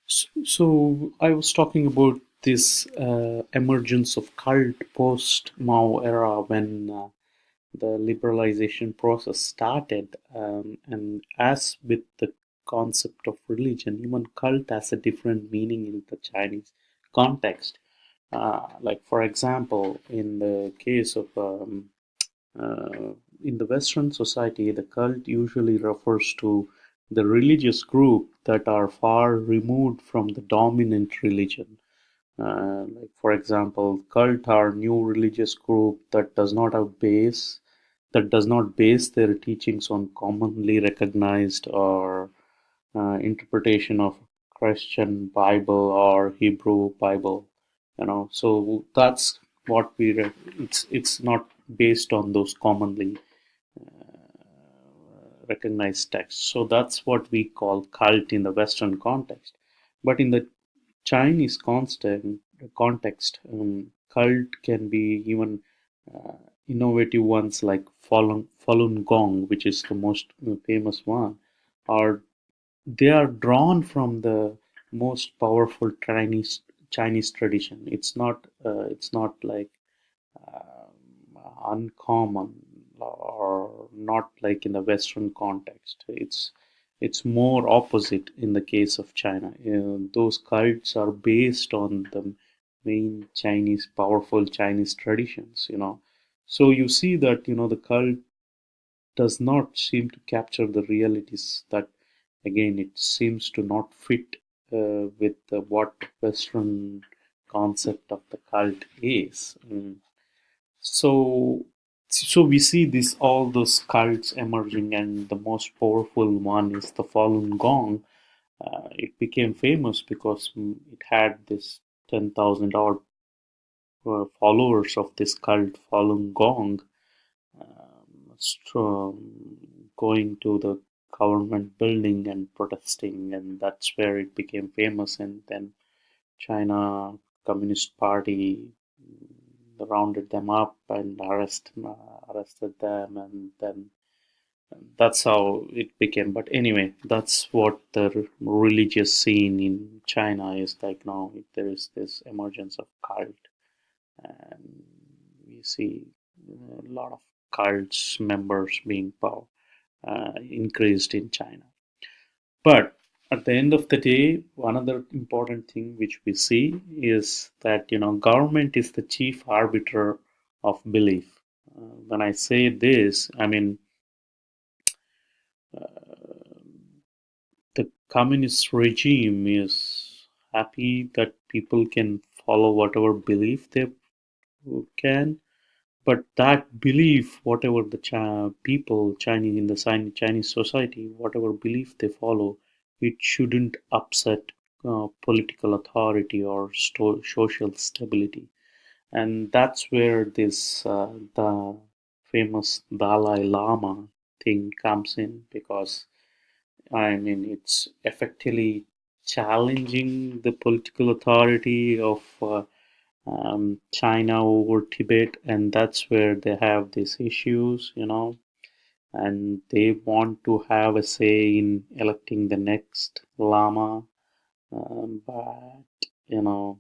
So I was talking about this emergence of cult post Mao era when the liberalization process started, and as with the concept of religion, even cult has a different meaning in the Chinese context. Like for example, in the case of uh, in the Western society, the cult usually refers to the religious group that are far removed from the dominant religion. Like for example, cult are new religious group that does not base their teachings on commonly recognized or interpretation of Christian Bible or Hebrew Bible. So that's what we read. It's not based on those commonly recognized texts. So that's what we call cult in the Western context. But in the Chinese context, cult can be even uh, innovative ones like Falun Gong, which is the most famous one, or they are drawn from the most powerful Chinese tradition. It's not like uncommon or not like in the Western context. It's more opposite in the case of China. Those cults are based on the main powerful Chinese traditions. So you see that the cult does not seem to capture the realities that again it seems to not fit with what Western concept of the cult is. So we see this all those cults emerging, and the most powerful one is the Falun Gong. It became famous because it had this 10,000 odd followers of this cult Falun Gong, going to the government building and protesting, and that's where it became famous. And then China Communist Party rounded them up and arrested them, and then that's how it became. But anyway, that's what the religious scene in China is like now. There is this emergence of cult, and we see a lot of cults members being increased in China. But at the end of the day, another important thing which we see is that government is the chief arbiter of belief. When I say this, I mean the communist regime is happy that people can follow whatever belief they can, but that belief, whatever the people Chinese in the Chinese society, whatever belief they follow, it shouldn't upset political authority or social stability. And that's where this the famous Dalai Lama thing comes in, because I mean it's effectively challenging the political authority of China over Tibet, and that's where they have these issues, and they want to have a say in electing the next Lama, but you know,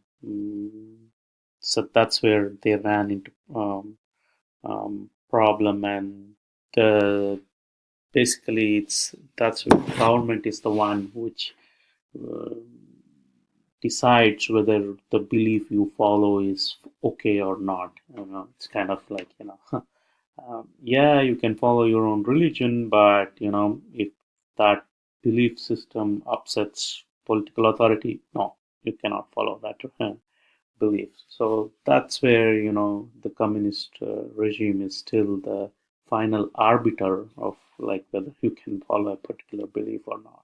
so that's where they ran into problem, and the basically it's that's government is the one which uh, decides whether the belief you follow is okay or not. It's kind of like, yeah, you can follow your own religion, but if that belief system upsets political authority, no, you cannot follow that belief. So that's where the communist regime is still the final arbiter of like whether you can follow a particular belief or not.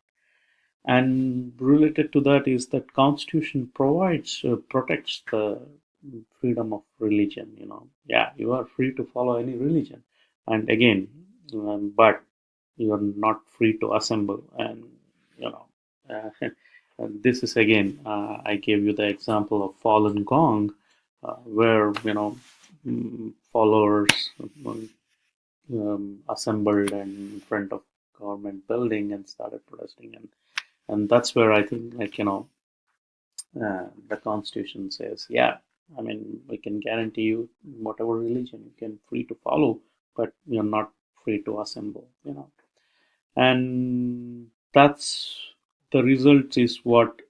And related to that is that constitution provides protects the freedom of religion. Yeah, you are free to follow any religion, and again, but you are not free to assemble. And you know and this is again, I gave you the example of Falun Gong, where followers assembled in front of government building and started protesting, and that's where I think, like, The Constitution says, yeah, I mean, we can guarantee you whatever religion you can free to follow, but you're not free to assemble, and that's the result is what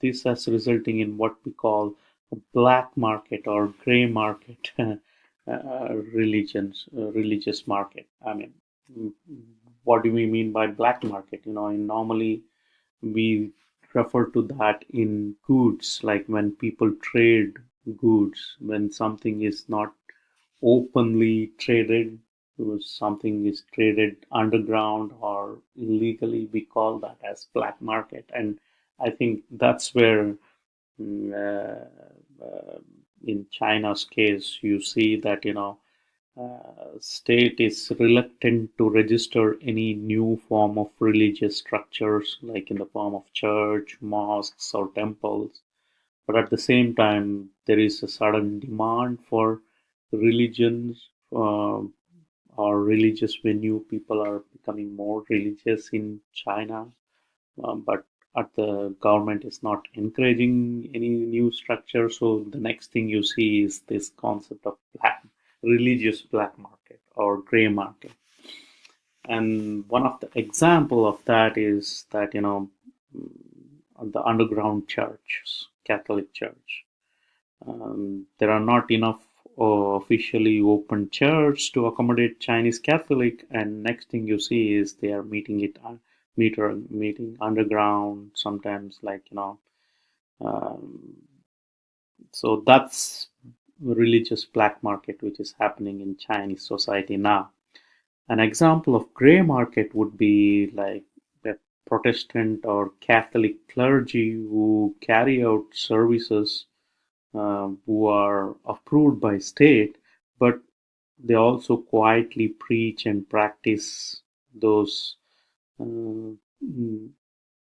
this has resulting in what we call a black market or gray market religious market. I mean, mm, what do we mean by black market? And normally we refer to that in goods, like when people trade goods, when something is not openly traded, something is traded underground or illegally, we call that as black market. And I think that's where mm, uh, uh, in China's case you see that state is reluctant to register any new form of religious structures like in the form of church, mosques, or temples. But at the same time, there is a sudden demand for religions or religious venue. People are becoming more religious in China, but at the government is not encouraging any new structure. So the next thing you see is this concept of religious black market or gray market. And one of the example of that is that the underground churches, Catholic Church. There are not enough officially open church to accommodate Chinese Catholic, and next thing you see is they are meeting underground sometimes, like Um, so that's religious black market which is happening in Chinese society now. An example of gray market would be like the Protestant or Catholic clergy who carry out services who are approved by state, but they also quietly preach and practice those uh,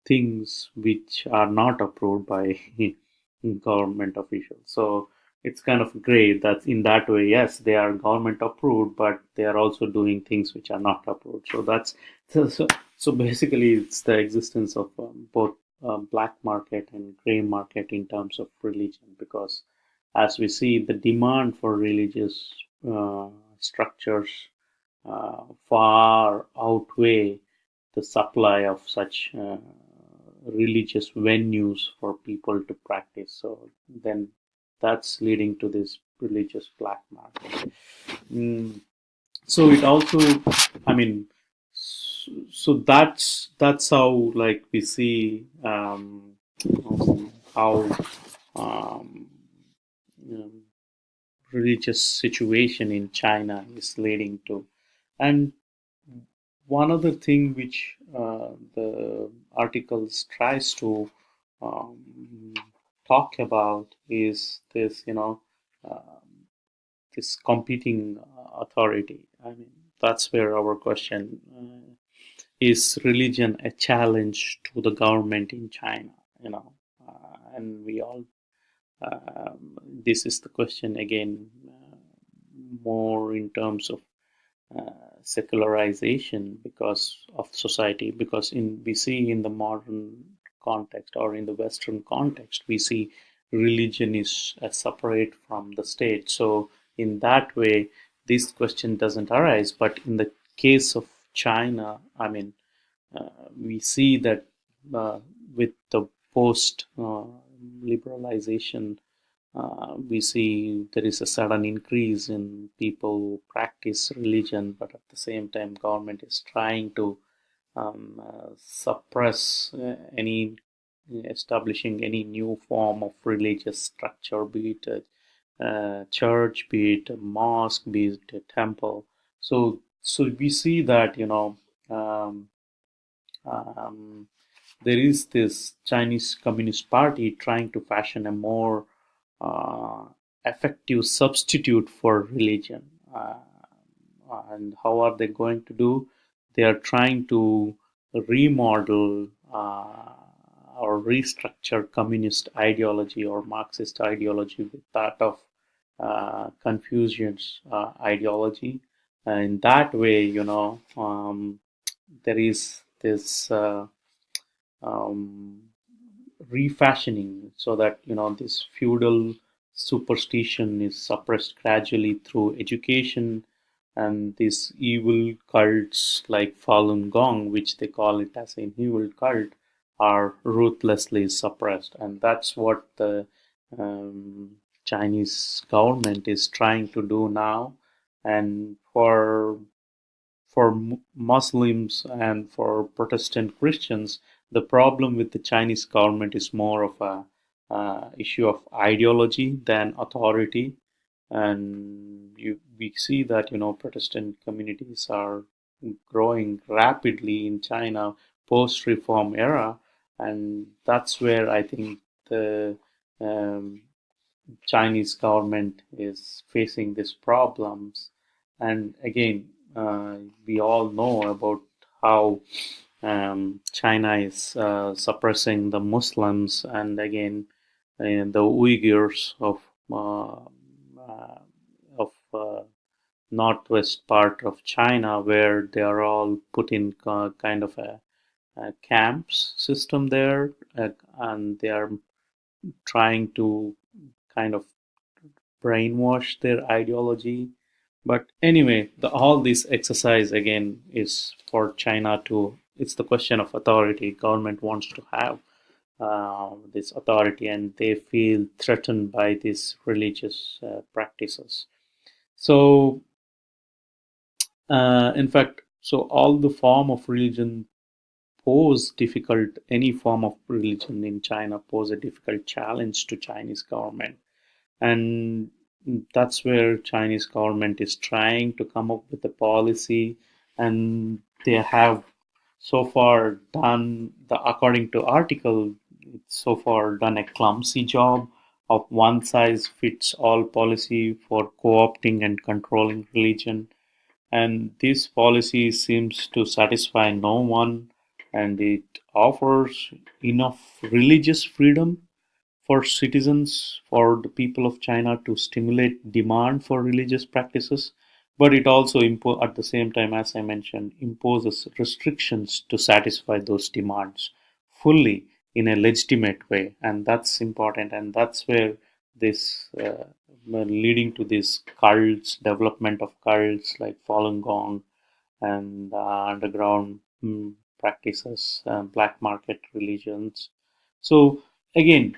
things which are not approved by government officials. So it's kind of great that in that way, yes, they are government approved, but they are also doing things which are not approved. So that's so basically it's the existence of both black market and gray market in terms of religion, because as we see the demand for religious structures far outweigh the supply of such religious venues for people to practice. So then that's leading to this religious black market. Mm, so it also, I mean, so that's how like we see how um, um, religious situation in China is leading to. And one other thing which the articles tries to um, talk about is this, this competing authority. I mean, that's where our question is: religion a challenge to the government in China? And we all this is the question again, more in terms of secularization because of society, because in we see in the modern context or in the Western context we see religion is separate from the state. So in that way this question doesn't arise, but in the case of China, I mean, we see that uh, with the post liberalization, we see there is a sudden increase in people who practice religion, but at the same time, government is trying to suppress any establishing any new form of religious structure, be it a church, be it a mosque, be it a temple. So we see that um, um, there is this Chinese Communist Party trying to fashion a more uh, effective substitute for religion. And how are they going to do? They are trying to remodel or restructure communist ideology or Marxist ideology with that of Confucian's ideology. In that way, there is this um, refashioning so that this feudal superstition is suppressed gradually through education, and these evil cults like Falun Gong, which they call it as an evil cult, are ruthlessly suppressed, and that's what the um, Chinese government is trying to do now. And for Muslims and for Protestant Christians, the problem with the Chinese government is more of a issue of ideology than authority. And we see that Protestant communities are growing rapidly in China post-reform era, and that's where I think the um, Chinese government is facing these problems. And again, we all know about how China is suppressing the Muslims, and again, the Uyghurs uh, uh, of northwest part of China, where they are all put in kind of a camps system there, and they are trying to kind of brainwash their ideology. But anyway, all this exercise again is for China to. It's the question of authority. Government wants to have this authority, and they feel threatened by these religious practices. So, in fact, so all the form of religion pose difficult. Any form of religion in China pose a difficult challenge to Chinese government, and that's where Chinese government is trying to come up with a policy, and they have so far done the according to article, it's so far done a clumsy job of one size fits all policy for co-opting and controlling religion, and this policy seems to satisfy no one, and it offers enough religious freedom for citizens, for the people of China to stimulate demand for religious practices, but it also at the same time, as I mentioned, imposes restrictions to satisfy those demands fully in a legitimate way, and that's important, and that's where this leading to this cults, development of cults like Falun Gong and underground practices, black market religions. So again,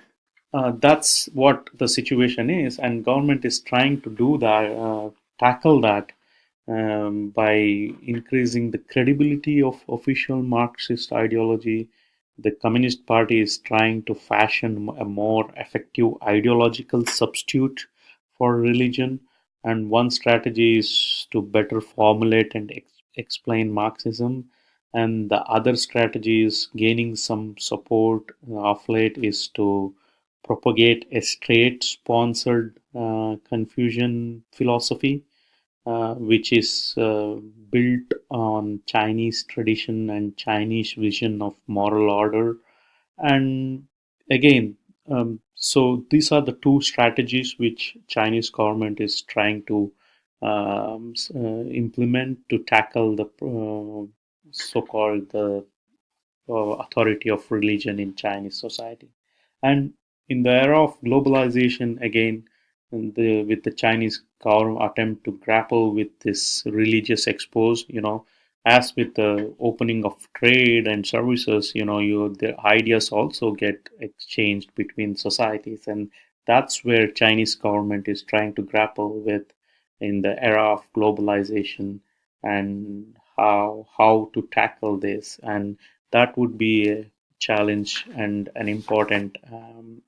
that's what the situation is, and government is trying to do that, tackle that by increasing the credibility of official Marxist ideology. The Communist Party is trying to fashion a more effective ideological substitute for religion, and one strategy is to better formulate and explain Marxism, and the other strategy is gaining some support of late is to propagate a state-sponsored Confucian philosophy, which is built on Chinese tradition and Chinese vision of moral order. And again, so these are the two strategies which Chinese government is trying to implement to tackle the so-called the authority of religion in Chinese society. And in the era of globalization, again, with the Chinese government attempt to grapple with this religious expose, as with the opening of trade and services, the ideas also get exchanged between societies, and that's where Chinese government is trying to grapple with in the era of globalization, and how to tackle this, and that would be a challenge and an important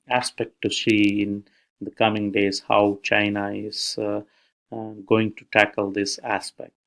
aspect to see in the coming days, how China is going to tackle this aspect.